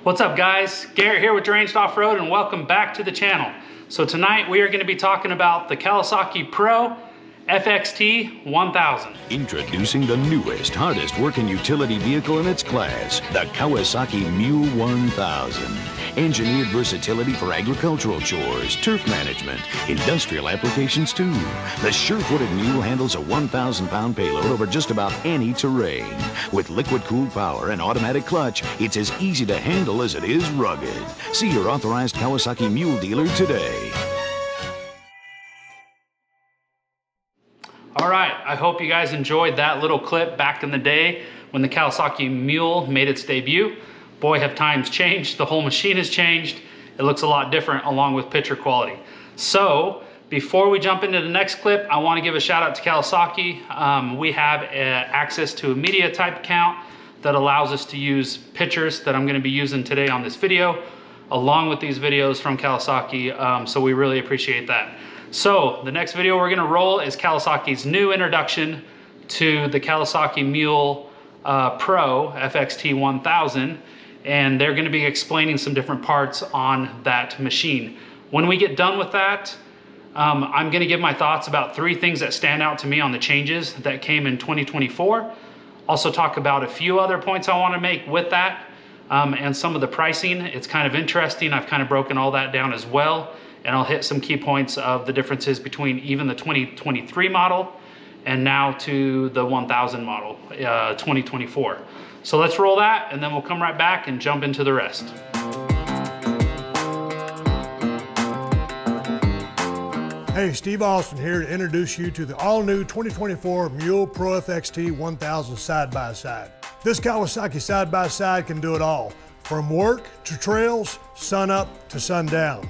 What's up guys? Garrett here with Deranged Off-Road and welcome back to the channel. So tonight we are going to be talking about the Kawasaki Pro FXT 1000. Introducing the newest, hardest working utility vehicle in its class, the Kawasaki Mule 1000. Engineered versatility for agricultural chores, turf management, industrial applications too. The sure-footed Mule handles a 1,000-pound payload over just about any terrain. With liquid-cooled power and automatic clutch, it's as easy to handle as it is rugged. See your authorized Kawasaki Mule dealer today. All right, I hope you guys enjoyed that little clip back in the day when the Kawasaki Mule made its debut. Boy, have times changed. The whole machine has changed. It looks a lot different along with picture quality. So before we jump into the next clip, I want to give a shout out to Kawasaki. We have access to a media type account that allows us to use pictures that I'm going to be using today on this video, along with these videos from Kawasaki. So we really appreciate that. So the next video we're going to roll is Kawasaki's new introduction to the Kawasaki Mule Pro FXT 1000. And they're going to be explaining some different parts on that machine. When we get done with that, I'm going to give my thoughts about 3 things that stand out to me on the changes that came in 2024. Also talk about a few other points I want to make with that and some of the pricing. It's kind of interesting. I've kind of broken all that down as well. And I'll hit some key points of the differences between even the 2023 model and now to the 1000 model, 2024. So let's roll that and then we'll come right back and jump into the rest. Hey, Steve Austin here to introduce you to the all-new 2024 Mule Pro FXT 1000 side-by-side. This Kawasaki side-by-side can do it all, from work to trails, sun up to sundown.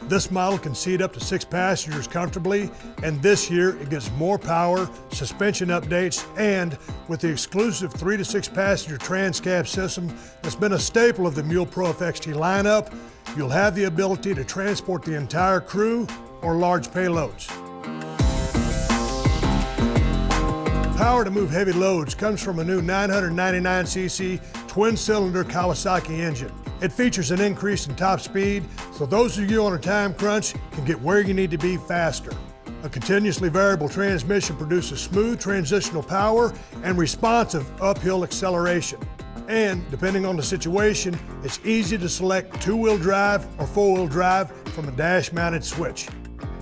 This model can seat up to 6 passengers comfortably, and this year it gets more power, suspension updates, and with the exclusive 3 to 6 passenger trans-cab system that's been a staple of the Mule Pro FXT lineup, you'll have the ability to transport the entire crew or large payloads. Power to move heavy loads comes from a new 999cc twin-cylinder Kawasaki engine. It features an increase in top speed, so those of you on a time crunch can get where you need to be faster. A continuously variable transmission produces smooth transitional power and responsive uphill acceleration. And depending on the situation, it's easy to select 2-wheel drive or 4-wheel drive from a dash-mounted switch.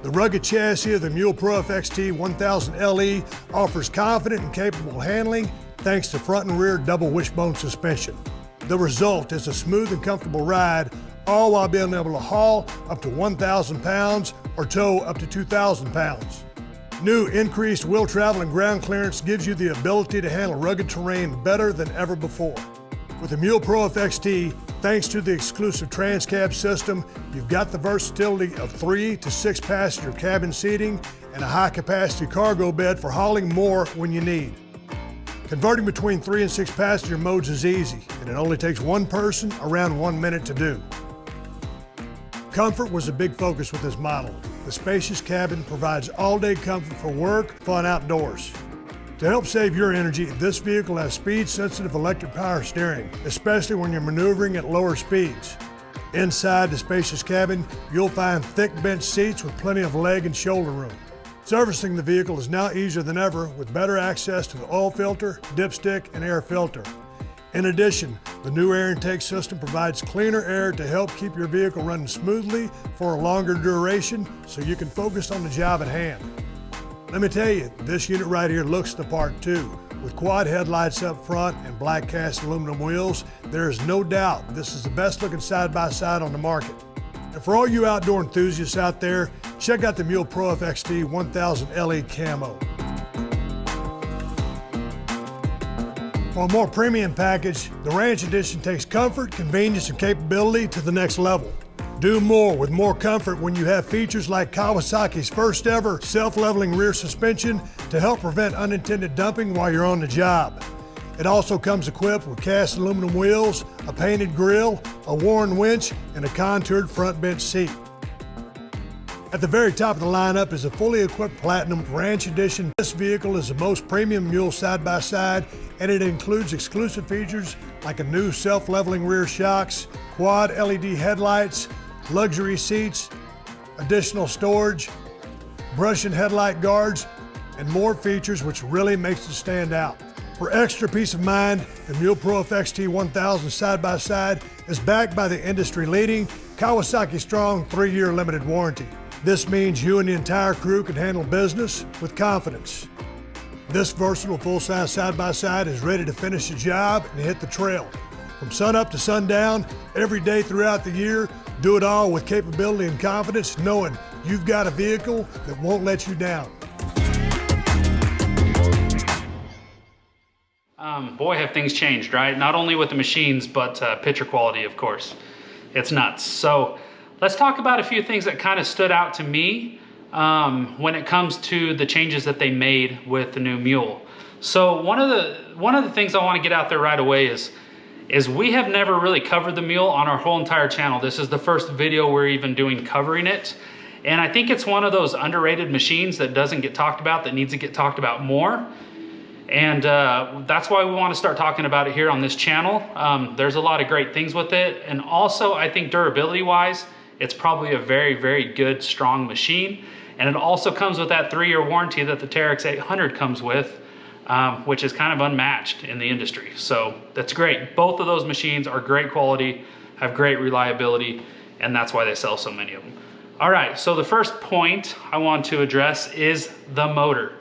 The rugged chassis of the Mule Pro FXT 1000 LE offers confident and capable handling thanks to front and rear double wishbone suspension. The result is a smooth and comfortable ride, all while being able to haul up to 1,000 pounds or tow up to 2,000 pounds. New increased wheel travel and ground clearance gives you the ability to handle rugged terrain better than ever before. With the Mule Pro FXT, thanks to the exclusive trans-cab system, you've got the versatility of 3 to 6 passenger cabin seating and a high-capacity cargo bed for hauling more when you need. Converting between 3 and 6 passenger modes is easy, and it only takes one person around 1 minute to do. Comfort was a big focus with this model. The spacious cabin provides all-day comfort for work, fun outdoors. To help save your energy, this vehicle has speed-sensitive electric power steering, especially when you're maneuvering at lower speeds. Inside the spacious cabin, you'll find thick bench seats with plenty of leg and shoulder room. Servicing the vehicle is now easier than ever with better access to the oil filter, dipstick, and air filter. In addition, the new air intake system provides cleaner air to help keep your vehicle running smoothly for a longer duration so you can focus on the job at hand. Let me tell you, this unit right here looks the part too. With quad headlights up front and black cast aluminum wheels, there is no doubt this is the best looking side-by-side on the market. And for all you outdoor enthusiasts out there, check out the Mule Pro FXT 1000 LE Camo. For a more premium package, the Ranch Edition takes comfort, convenience, and capability to the next level. Do more with more comfort when you have features like Kawasaki's first ever self-leveling rear suspension to help prevent unintended dumping while you're on the job. It also comes equipped with cast aluminum wheels, a painted grille, a worn winch, and a contoured front bench seat. At the very top of the lineup is a fully equipped Platinum Ranch Edition. This vehicle is the most premium mule side-by-side, and it includes exclusive features like a new self-leveling rear shocks, quad LED headlights, luxury seats, additional storage, brush and headlight guards, and more features which really makes it stand out. For extra peace of mind, the Mule Pro FXT 1000 side-by-side is backed by the industry-leading Kawasaki Strong 3-year limited warranty. This means you and the entire crew can handle business with confidence. This versatile full-size side-by-side is ready to finish the job and hit the trail. From sun up to sundown, every day throughout the year, do it all with capability and confidence, knowing you've got a vehicle that won't let you down. Boy, have things changed, right? Not only with the machines, but picture quality, of course. It's nuts. So let's talk about a few things that kind of stood out to me when it comes to the changes that they made with the new Mule. So one of the things I want to get out there right away is we have never really covered the Mule on our whole entire channel. This is the first video we're even doing covering it. And I think it's one of those underrated machines that doesn't get talked about, that needs to get talked about more. And that's why we want to start talking about it here on this channel. There's a lot of great things with it. And also, I think durability wise, it's probably a very, very good, strong machine. And it also comes with that 3-year warranty that the Teryx 800 comes with, which is kind of unmatched in the industry. So that's great. Both of those machines are great quality, have great reliability, and that's why they sell so many of them. All right, so the first point I want to address is the motor.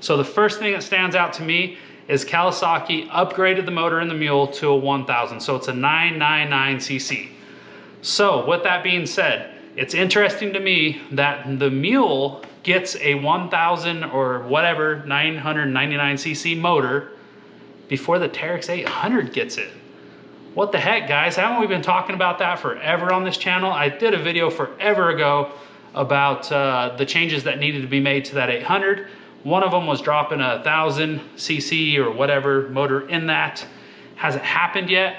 So the first thing that stands out to me is Kawasaki upgraded the motor in the Mule to a 1000. So it's a 999cc. So with that being said, it's interesting to me that the Mule gets a 1000 or whatever 999cc motor before the Teryx 800 gets it. What the heck, guys? Haven't we been talking about that forever on this channel? I did a video forever ago about the changes that needed to be made to that 800. One of them was dropping a 1000cc or whatever motor in that. Hasn't happened yet,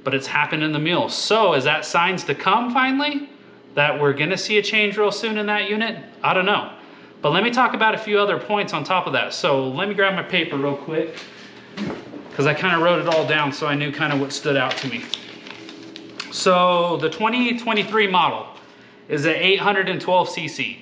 but it's happened in the Mule. So is that signs to come finally? That we're gonna see a change real soon in that unit? I don't know. But let me talk about a few other points on top of that. So let me grab my paper real quick, because I kind of wrote it all down so I knew kind of what stood out to me. So the 2023 model is a 812cc.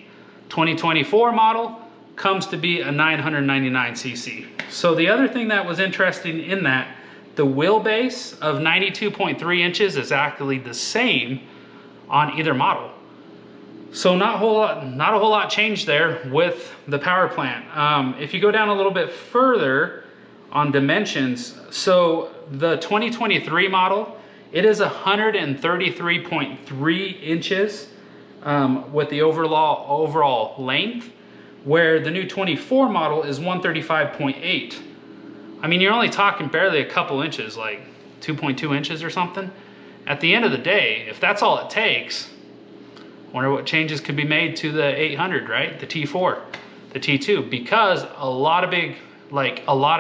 2024 model comes to be a 999cc. So the other thing that was interesting in that, the wheelbase of 92.3 inches is actually the same on either model. So not a whole lot changed there with the power plant. If you go down a little bit further on dimensions, so the 2023 model, it is 133.3 inches with the overall length, where the new 24 model is 135.8. I mean, you're only talking barely a couple inches, like 2.2 inches or something. At the end of the day, if that's all it takes, wonder what changes could be made to the 800, right? The T4, the T2, because a lot of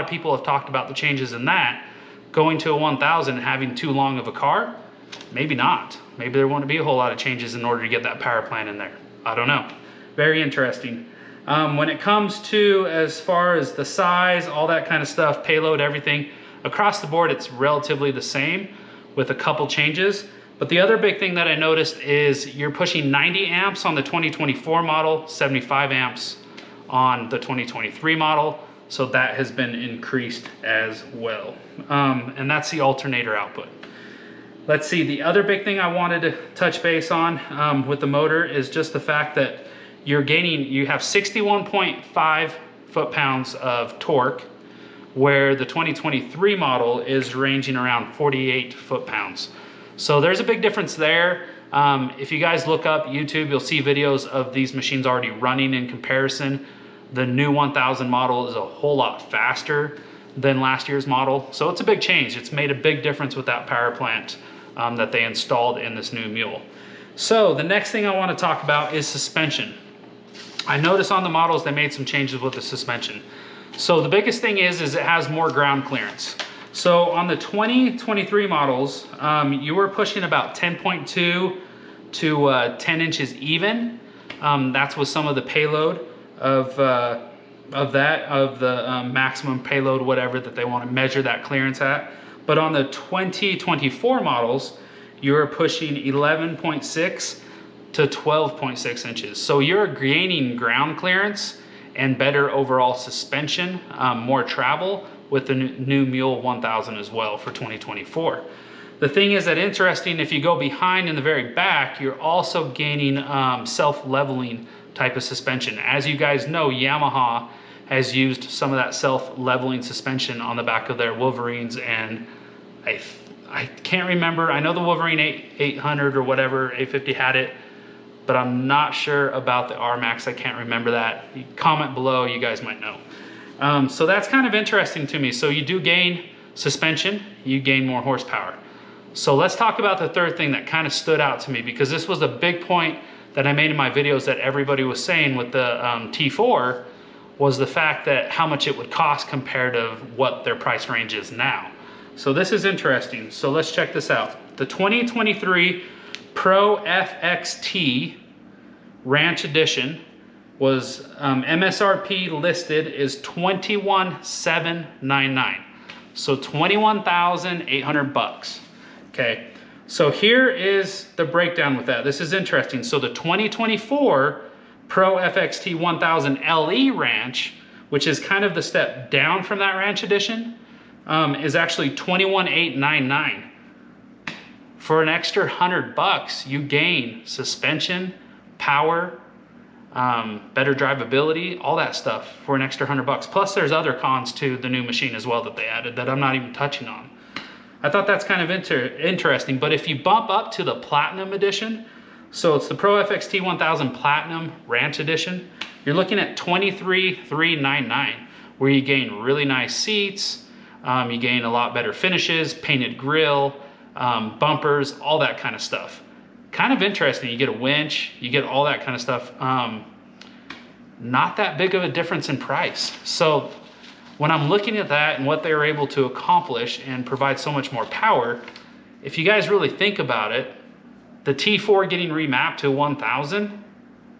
people have talked about the changes in that, going to a 1000 and having too long of a car. Maybe not. Maybe there won't be a whole lot of changes in order to get that power plant in there. I don't know. Very interesting. When it comes to as far as the size, all that kind of stuff, payload, everything, across the board it's relatively the same with a couple changes. But the other big thing that I noticed is you're pushing 90 amps on the 2024 model, 75 amps on the 2023 model. So that has been increased as well. And that's the alternator output. Let's see, the other big thing I wanted to touch base on with the motor is just the fact that you have 61.5 foot-pounds of torque, where the 2023 model is ranging around 48 foot-pounds. So there's a big difference there. If you guys look up YouTube, you'll see videos of these machines already running in comparison. The new 1000 model is a whole lot faster than last year's model. So it's a big change. It's made a big difference with that power plant that they installed in this new Mule. So the next thing I want to talk about is suspension. I noticed on the models they made some changes with the suspension. So the biggest thing is it has more ground clearance. So on the 2023 models, you were pushing about 10.2 to 10 inches even. That's with some of the payload of the maximum payload, whatever that they want to measure that clearance at. But on the 2024 models, you're pushing 11.6 to 12.6 inches. So you're gaining ground clearance and better overall suspension, more travel with the new Mule 1000 as well for 2024. The thing is that interesting, if you go behind in the very back, you're also gaining self-leveling type of suspension. As you guys know, Yamaha has used some of that self-leveling suspension on the back of their Wolverines, and I can't remember. I know the Wolverine 800 or whatever, 850 had it, but I'm not sure about the R-Max. I can't remember that. Comment below, you guys might know. So that's kind of interesting to me. So you do gain suspension, you gain more horsepower. So let's talk about the third thing that kind of stood out to me, because this was a big point that I made in my videos that everybody was saying with the T4, was the fact that how much it would cost compared to what their price range is now. So this is interesting. So let's check this out. The 2023 Pro FXT Ranch Edition was MSRP listed is $21,799. So $21,800. Okay, so here is the breakdown with that. This is interesting. So the 2024 Pro FXT 1000 LE Ranch, which is kind of the step down from that Ranch Edition, is actually $21,899. For an extra $100, you gain suspension, power, better drivability, all that stuff for an extra $100. Plus there's other cons to the new machine as well that they added that I'm not even touching on. I thought that's kind of interesting, but if you bump up to the Platinum Edition, so it's the Pro FXT 1000 Platinum Ranch Edition, you're looking at $23,399, where you gain really nice seats, you gain a lot better finishes, painted grille, bumpers, all that kind of stuff. Kind of interesting. You get a winch, you get all that kind of stuff. Not that big of a difference in price. So when I'm looking at that and what they were able to accomplish and provide so much more power, if you guys really think about it, the T4 getting remapped to 1000,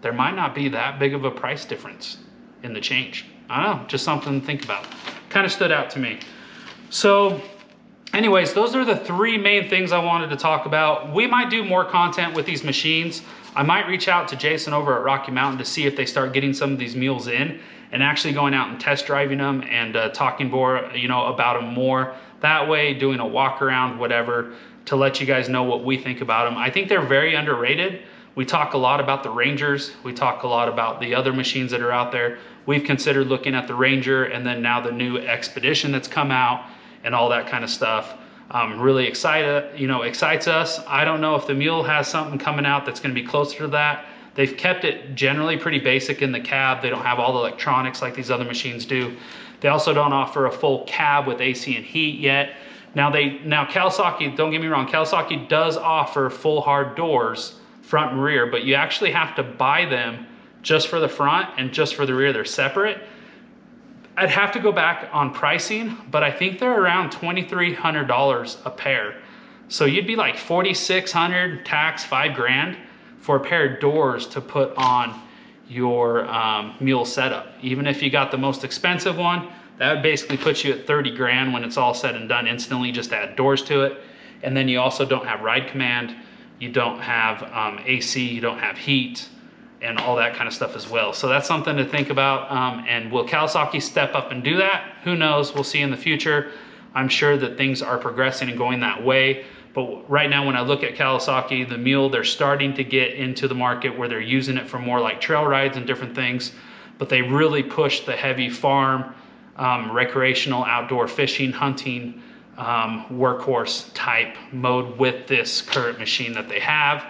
there might not be that big of a price difference in the change. I don't know, just something to think about. Kind of stood out to me. So anyways, those are the three main things I wanted to talk about. We might do more content with these machines. I might reach out to Jason over at Rocky Mountain to see if they start getting some of these mules in and actually going out and test driving them and talking more, you know, about them more. That way, doing a walk around, whatever, to let you guys know what we think about them. I think they're very underrated. We talk a lot about the Rangers. We talk a lot about the other machines that are out there. We've considered looking at the Ranger and then now the new Expedition that's come out and all that kind of stuff. Really excited, you know, excites us. I don't know if the Mule has something coming out that's going to be closer to that. They've kept it generally pretty basic in the cab. They don't have all the electronics like these other machines do. They also don't offer a full cab with AC and heat yet. Now Kawasaki, don't get me wrong, Kawasaki does offer full hard doors, front and rear, but you actually have to buy them just for the front and just for the rear. They're separate. I'd have to go back on pricing, but I think they're around $2,300 a pair. So you'd be like $4,600 tax, $5,000 for a pair of doors to put on your Mule setup. Even if you got the most expensive one, that would basically put you at $30,000 when it's all said and done instantly, just to add doors to it. And then you also don't have ride command, you don't have AC, you don't have heat, and all that kind of stuff as well. So that's something to think about. And will Kawasaki step up and do that? Who knows? We'll see in the future. I'm sure that things are progressing and going that way. But right now, when I look at Kawasaki, the Mule, they're starting to get into the market where they're using it for more like trail rides and different things. But they really push the heavy farm, recreational, outdoor fishing, hunting, workhorse type mode with this current machine that they have.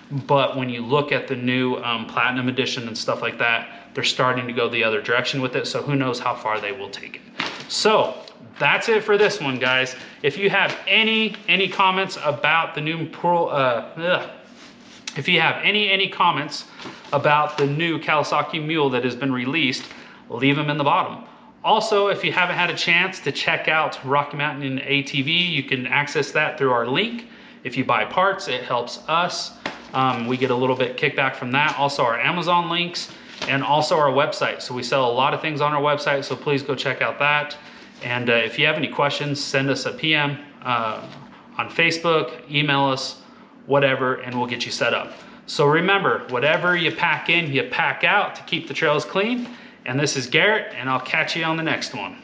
But when you look at the new Platinum Edition and stuff like that, they're starting to go the other direction with it. So who knows how far they will take it. So that's it for this one, guys. If you have any comments about the new if you have any comments about the new Kawasaki Mule that has been released, leave them in the bottom. Also, if you haven't had a chance to check out Rocky Mountain ATV, you can access that through our link. If you buy parts, it helps us. We get a little bit kickback from that. Also our Amazon links and also our website. So we sell a lot of things on our website, so please go check out that. And if you have any questions, send us a PM. on Facebook, email us, whatever, and we'll get you set up. So remember, whatever you pack in, you pack out to keep the trails clean. And this is Garrett, and I'll catch you on the next one.